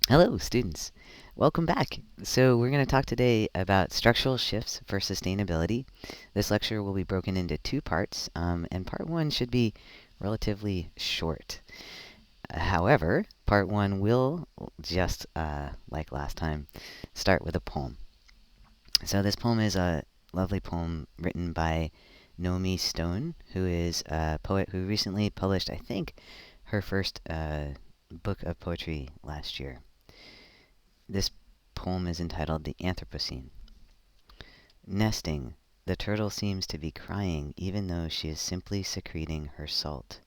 Hello, students. Welcome back. So, we're going to talk today about structural shifts for sustainability. This lecture will be broken into two parts, and part one should be relatively short. However, part one will just, like last time, start with a poem. So, this poem is a lovely poem written by Nomi Stone, who is a poet who recently published, I think, her first book of poetry last year. This poem is entitled The Anthropocene. Nesting, the turtle seems to be crying even though she is simply secreting her salt.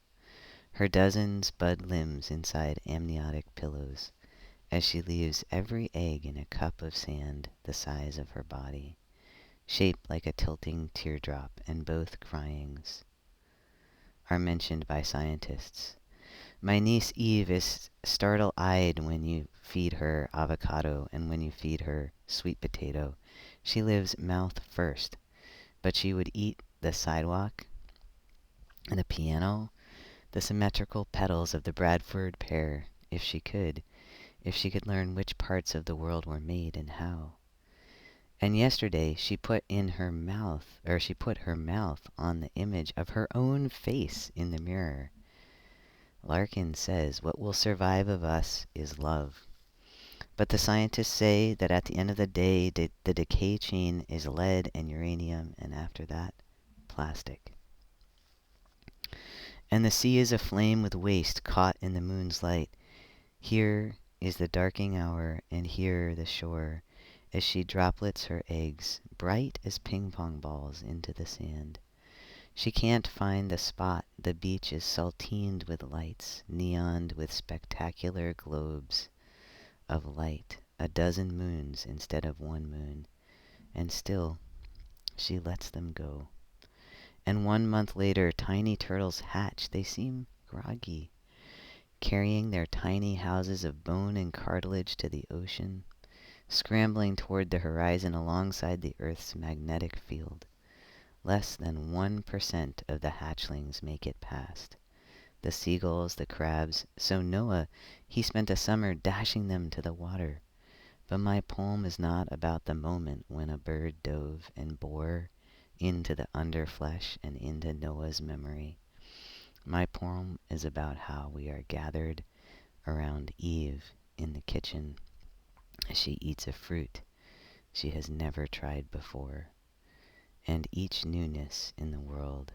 Her dozens bud limbs inside amniotic pillows as she leaves every egg in a cup of sand the size of her body, shaped like a tilting teardrop, and both cryings are mentioned by scientists. My niece Eve is startle-eyed when you feed her avocado and when you feed her sweet potato. She lives mouth first, but she would eat the sidewalk, the piano, the symmetrical petals of the Bradford pear if she could learn which parts of the world were made and how. And yesterday she put her mouth on the image of her own face in the mirror. Larkin says what will survive of us is love. But the scientists say that at the end of the day, the decay chain is lead and uranium, and after that, plastic. And the sea is aflame with waste caught in the moon's light. Here is the darking hour, and here the shore, as she droplets her eggs, bright as ping-pong balls, into the sand. She can't find the spot. The beach is salteened with lights, neoned with spectacular globes of light, a dozen moons instead of one moon, and still she lets them go. And 1 month later, tiny turtles hatch. They seem groggy, carrying their tiny houses of bone and cartilage to the ocean, scrambling toward the horizon alongside the Earth's magnetic field. Less than 1% of the hatchlings make it past. The seagulls, the crabs. So Noah, he spent a summer dashing them to the water. But my poem is not about the moment when a bird dove and bore into the underflesh and into Noah's memory. My poem is about how we are gathered around Eve in the kitchen as she eats a fruit she has never tried before, and each newness in the world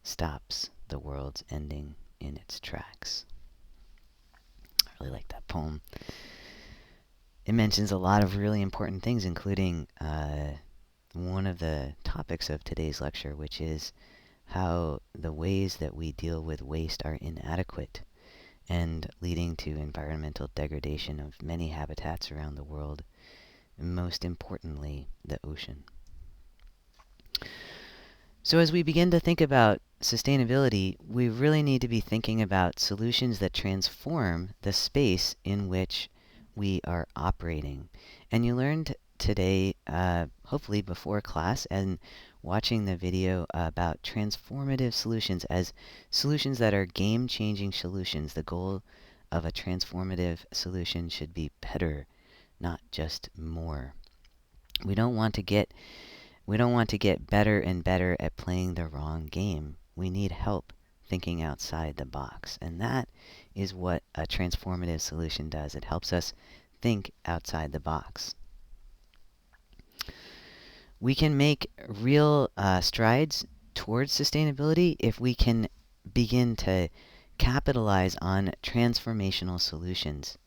stops the world's ending in its tracks. I really like that poem. It mentions a lot of really important things, including one of the topics of today's lecture, which is how the ways that we deal with waste are inadequate and leading to environmental degradation of many habitats around the world, most importantly, the ocean. So as we begin to think about sustainability, we really need to be thinking about solutions that transform the space in which we are operating. And you learned today, hopefully before class and watching the video, about transformative solutions as solutions that are game-changing solutions. The goal of a transformative solution should be better, not just more. We don't want to get better and better at playing the wrong game. We need help thinking outside the box. And that is what a transformative solution does. It helps us think outside the box. We can make real strides towards sustainability if we can begin to capitalize on transformational solutions.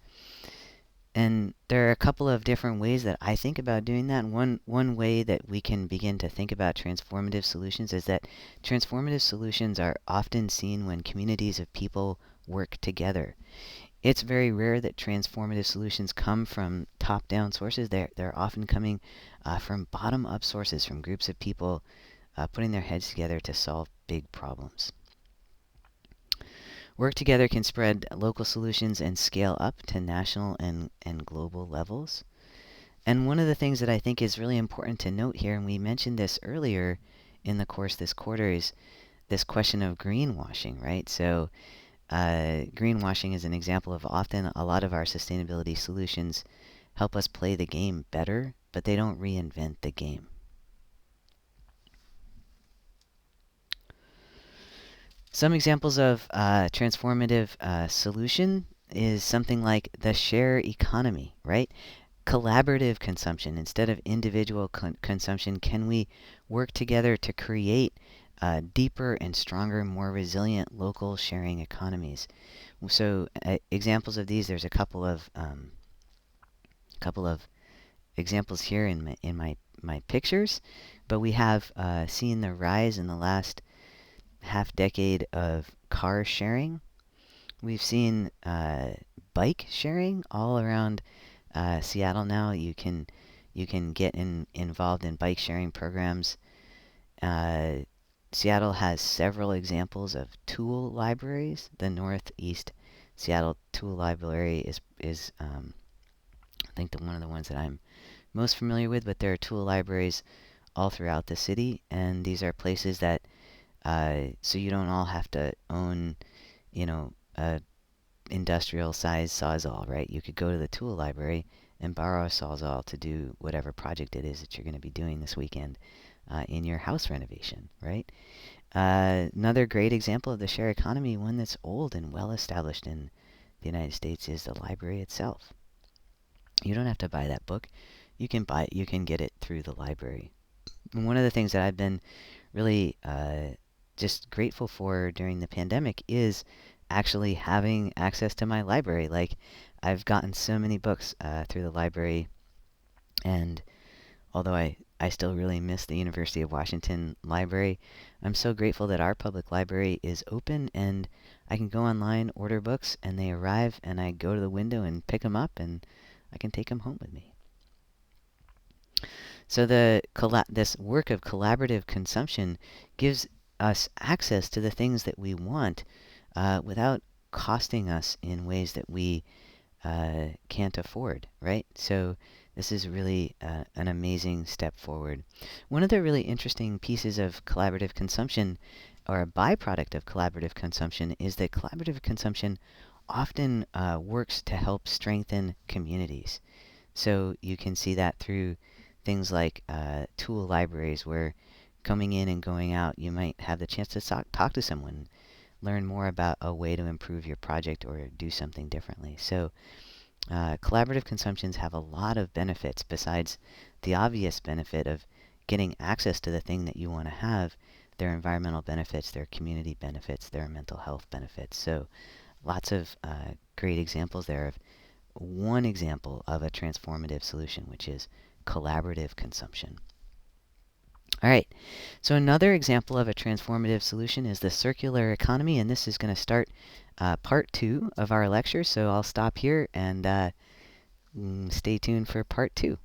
And there are a couple of different ways that I think about doing that. And one way that we can begin to think about transformative solutions is that transformative solutions are often seen when communities of people work together. It's very rare that transformative solutions come from top-down sources. They're often coming from bottom-up sources, from groups of people putting their heads together to solve big problems. Work together can spread local solutions and scale up to national and global levels. And one of the things that I think is really important to note here, and we mentioned this earlier in the course this quarter, is this question of greenwashing, right? So Greenwashing is an example of often a lot of our sustainability solutions help us play the game better, but they don't reinvent the game. Some examples of transformative solution is something like the share economy, right? Collaborative consumption instead of individual consumption. Can we work together to create deeper and stronger, more resilient local sharing economies? So examples of these, there's a couple of examples here in my pictures, but we have seen the rise in the last half decade of car sharing. We've seen bike sharing all around Seattle now. You can get involved in bike sharing programs. Seattle has several examples of tool libraries. The Northeast Seattle Tool Library is I think one of the ones that I'm most familiar with, but there are tool libraries all throughout the city, and these are places that so you don't all have to own, a industrial size Sawzall, right? You could go to the tool library and borrow a Sawzall to do whatever project it is that you're going to be doing this weekend in your house renovation, right? Another great example of the share economy, one that's old and well established in the United States, is the library itself. You don't have to buy that book. You can get it through the library. And one of the things that I've been really just grateful for during the pandemic is actually having access to my library. Like, I've gotten so many books through the library, and although I still really miss the University of Washington library, I'm so grateful that our public library is open and I can go online, order books, and they arrive, and I go to the window and pick them up, and I can take them home with me. So this work of collaborative consumption gives us access to the things that we want without costing us in ways that we can't afford, right? So this is really an amazing step forward. One of the really interesting pieces of collaborative consumption, or a byproduct of collaborative consumption, is that collaborative consumption often works to help strengthen communities. So you can see that through things like tool libraries, where coming in and going out, you might have the chance to talk to someone, learn more about a way to improve your project or do something differently. So collaborative consumptions have a lot of benefits besides the obvious benefit of getting access to the thing that you want to have. There are environmental benefits, there are community benefits, there are mental health benefits. So lots of great examples there of one example of a transformative solution, which is collaborative consumption. All right, so another example of a transformative solution is the circular economy, and this is going to start part 2 of our lecture, so I'll stop here and stay tuned for part 2.